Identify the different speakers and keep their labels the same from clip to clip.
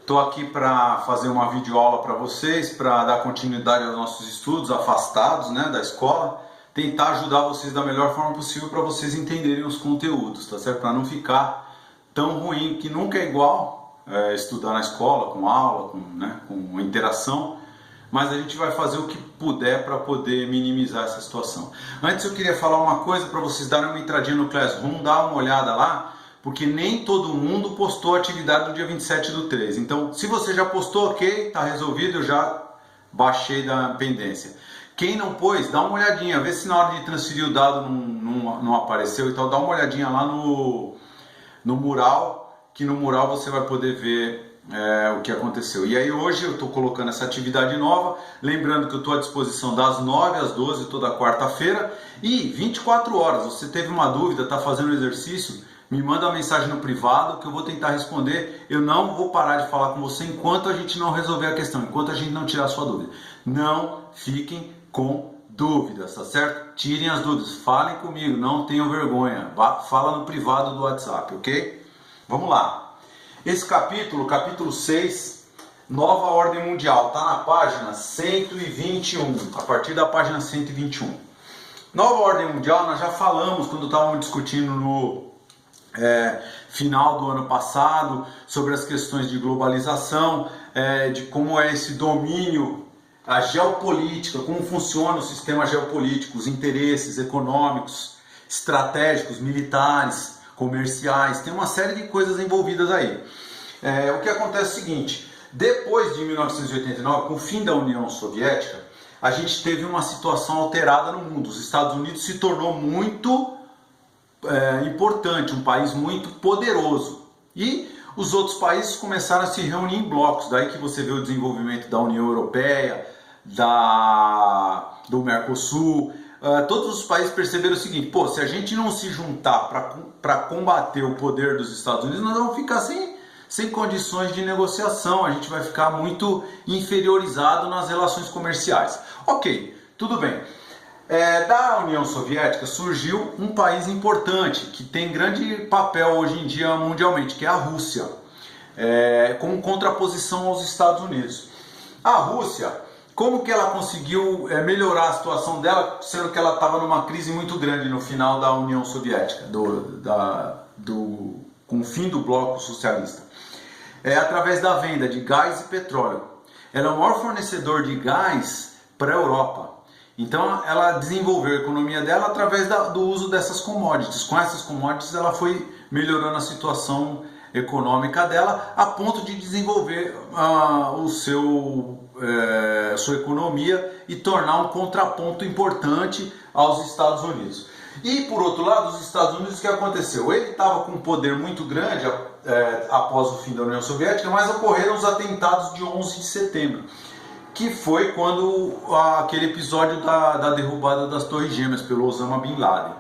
Speaker 1: Estou aqui para fazer uma videoaula para vocês, para dar continuidade aos nossos estudos afastados, né, da escola, tentar ajudar vocês da melhor forma possível para vocês entenderem os conteúdos, tá certo? Para não ficar tão ruim, que nunca é igual estudar na escola, com aula, com interação, mas a gente vai fazer o que puder para poder minimizar essa situação. Antes eu queria falar uma coisa para vocês darem uma entradinha no Classroom, dar uma olhada lá, porque nem todo mundo postou a atividade do dia 27/3. Então, se você já postou, ok, está resolvido, eu já baixei da pendência. Quem não pôs, dá uma olhadinha, vê se na hora de transferir o dado não apareceu, então dá uma olhadinha lá no mural, que no mural você vai poder ver o que aconteceu. E aí hoje eu estou colocando essa atividade nova, lembrando que eu estou à disposição das 9 às 12 toda quarta-feira e 24 horas. Você teve uma dúvida, está fazendo o exercício, me manda uma mensagem no privado que eu vou tentar responder. Eu não vou parar de falar com você enquanto a gente não resolver a questão, enquanto a gente não tirar a sua dúvida. Não fiquem com dúvidas, tá certo? Tirem as dúvidas, falem comigo, não tenham vergonha. Fala no privado do WhatsApp, ok? Vamos lá. Esse capítulo, capítulo 6, Nova Ordem Mundial, está na página 121, a partir da página 121. Nova Ordem Mundial, nós já falamos quando estávamos discutindo no final do ano passado, sobre as questões de globalização, de como é esse domínio, a geopolítica, como funciona o sistema geopolítico, os interesses econômicos, estratégicos, militares, comerciais, tem uma série de coisas envolvidas aí. O que acontece é o seguinte, depois de 1989, com o fim da União Soviética, a gente teve uma situação alterada no mundo. Os Estados Unidos se tornou muito importante, um país muito poderoso, e os outros países começaram a se reunir em blocos. Daí que você vê o desenvolvimento da União Europeia, do Mercosul. Todos os países perceberam o seguinte: pô, se a gente não se juntar para combater o poder dos Estados Unidos, nós vamos ficar sem condições de negociação, a gente vai ficar muito inferiorizado nas relações comerciais. Ok, tudo bem. Da União Soviética surgiu um país importante, que tem grande papel hoje em dia mundialmente, que é a Rússia, como contraposição aos Estados Unidos. A Rússia, como que ela conseguiu melhorar a situação dela, sendo que ela estava numa crise muito grande no final da União Soviética, com o fim do bloco socialista? Através da venda de gás e petróleo. Ela é o maior fornecedor de gás para a Europa. Então ela desenvolveu a economia dela através do uso dessas commodities. Com essas commodities ela foi melhorando a situação econômica dela, a ponto de desenvolver sua economia e tornar um contraponto importante aos Estados Unidos. E por outro lado, os Estados Unidos, o que aconteceu? Ele estava com um poder muito grande após o fim da União Soviética, mas ocorreram os atentados de 11 de setembro. Que foi quando aquele episódio da derrubada das Torres Gêmeas pelo Osama Bin Laden.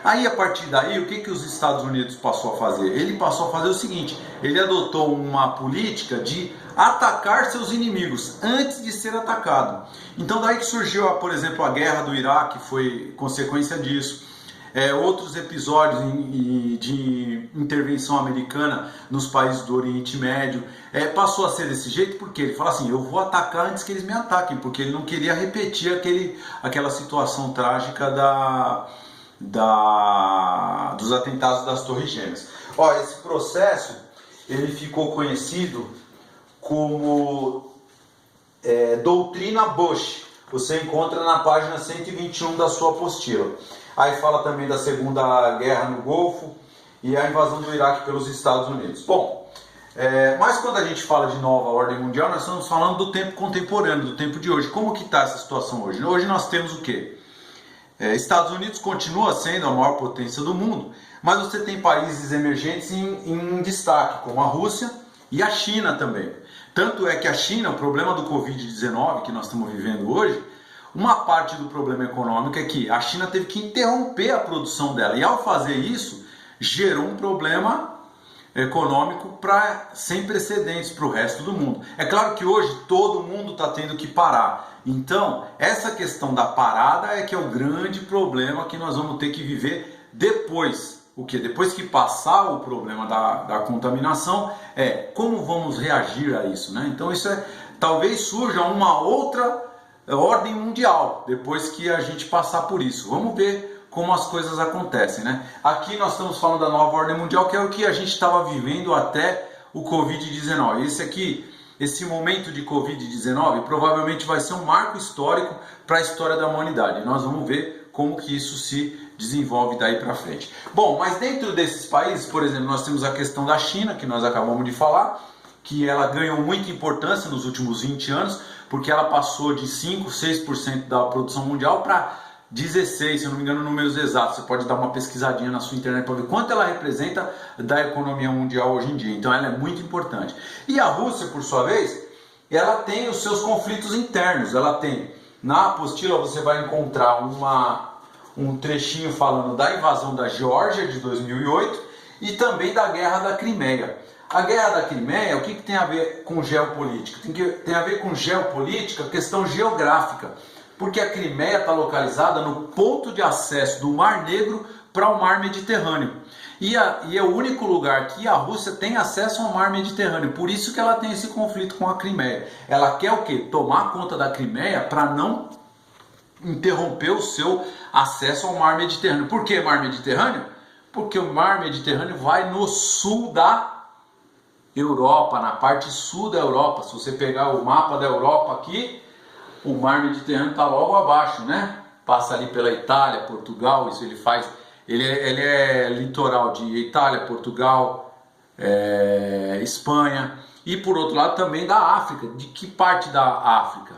Speaker 1: Aí, a partir daí, o que os Estados Unidos passou a fazer? Ele passou a fazer o seguinte: ele adotou uma política de atacar seus inimigos antes de ser atacado. Então daí que surgiu, por exemplo, a guerra do Iraque, foi consequência disso. Outros episódios de intervenção americana nos países do Oriente Médio, passou a ser desse jeito, porque ele fala assim: eu vou atacar antes que eles me ataquem, porque ele não queria repetir aquela situação trágica dos atentados das Torres Gêmeas. Esse processo ele ficou conhecido como Doutrina Bush. Você encontra na página 121 da sua apostila. Aí fala também da Segunda Guerra no Golfo e a invasão do Iraque pelos Estados Unidos. Bom, mas quando a gente fala de nova ordem mundial, nós estamos falando do tempo contemporâneo, do tempo de hoje. Como que está essa situação hoje? Hoje nós temos o quê? Estados Unidos continua sendo a maior potência do mundo, mas você tem países emergentes em destaque, como a Rússia e a China também. Tanto é que a China, o problema do Covid-19 que nós estamos vivendo hoje, uma parte do problema econômico é que a China teve que interromper a produção dela, e ao fazer isso, gerou um problema econômico sem precedentes para o resto do mundo. É claro que hoje todo mundo está tendo que parar, então essa questão da parada é que é o grande problema que nós vamos ter que viver depois. o que? Depois que passar o problema da contaminação, como vamos reagir a isso, né? Então isso talvez surja uma outra ordem mundial, depois que a gente passar por isso. Vamos ver como as coisas acontecem, né? Aqui nós estamos falando da nova ordem mundial, que é o que a gente estava vivendo até o Covid-19. Esse momento de Covid-19 provavelmente vai ser um marco histórico para a história da humanidade. Nós vamos ver como que isso se desenvolve daí para frente. Bom, mas dentro desses países, por exemplo, nós temos a questão da China, que nós acabamos de falar, que ela ganhou muita importância nos últimos 20 anos, porque ela passou de 5, 6% da produção mundial para 16, se eu não me engano, números exatos. Você pode dar uma pesquisadinha na sua internet para ver quanto ela representa da economia mundial hoje em dia. Então ela é muito importante. E a Rússia, por sua vez, ela tem os seus conflitos internos. Ela tem, na apostila você vai encontrar um trechinho falando da invasão da Geórgia de 2008 e também da Guerra da Crimeia. A Guerra da Crimeia, o que tem a ver com geopolítica? Tem a ver com geopolítica, questão geográfica. Porque a Crimeia está localizada no ponto de acesso do Mar Negro para o Mar Mediterrâneo. E é o único lugar que a Rússia tem acesso ao Mar Mediterrâneo. Por isso que ela tem esse conflito com a Crimeia. Ela quer o quê? Tomar conta da Crimeia para não interromper o seu acesso ao Mar Mediterrâneo. Por que Mar Mediterrâneo? Porque o Mar Mediterrâneo vai no sul da Europa, na parte sul da Europa. Se você pegar o mapa da Europa aqui, o Mar Mediterrâneo está logo abaixo, né? Passa ali pela Itália, Portugal, isso ele faz. Ele é litoral de Itália, Portugal, Espanha. E por outro lado também da África. De que parte da África?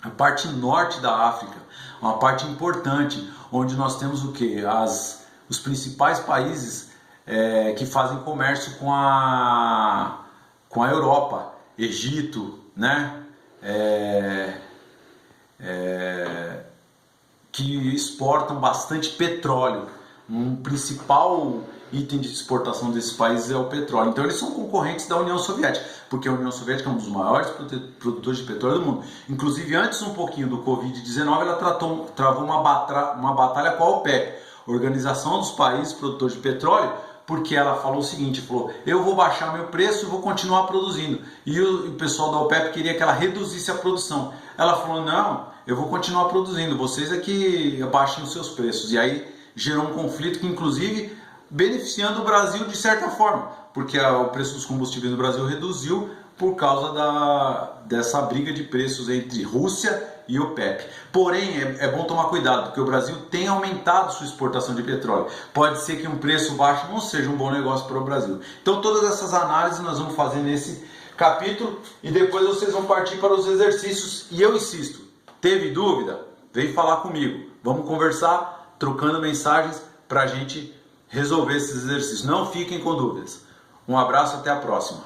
Speaker 1: A parte norte da África. Uma parte importante, onde nós temos o quê? Os principais países que fazem comércio com a Europa. Egito, né? Que exportam bastante petróleo. Um principal item de exportação desses países é o petróleo. Então eles são concorrentes da União Soviética, porque a União Soviética é um dos maiores produtores de petróleo do mundo. Inclusive, antes um pouquinho do Covid-19, ela travou uma batalha com a OPEP, Organização dos Países Produtores de Petróleo, porque ela falou o seguinte, falou, eu vou baixar meu preço e vou continuar produzindo. E o pessoal da OPEP queria que ela reduzisse a produção. Ela falou, não, eu vou continuar produzindo, vocês é que abaixem os seus preços. E aí gerou um conflito que, inclusive, beneficiando o Brasil de certa forma, porque o preço dos combustíveis no Brasil reduziu por causa dessa briga de preços entre Rússia e OPEP. Porém, é bom tomar cuidado, porque o Brasil tem aumentado sua exportação de petróleo. Pode ser que um preço baixo não seja um bom negócio para o Brasil. Então, todas essas análises nós vamos fazer nesse capítulo e depois vocês vão partir para os exercícios. E eu insisto, teve dúvida? Vem falar comigo. Vamos conversar, trocando mensagens para a gente resolver esses exercícios. Não fiquem com dúvidas. Um abraço, até a próxima.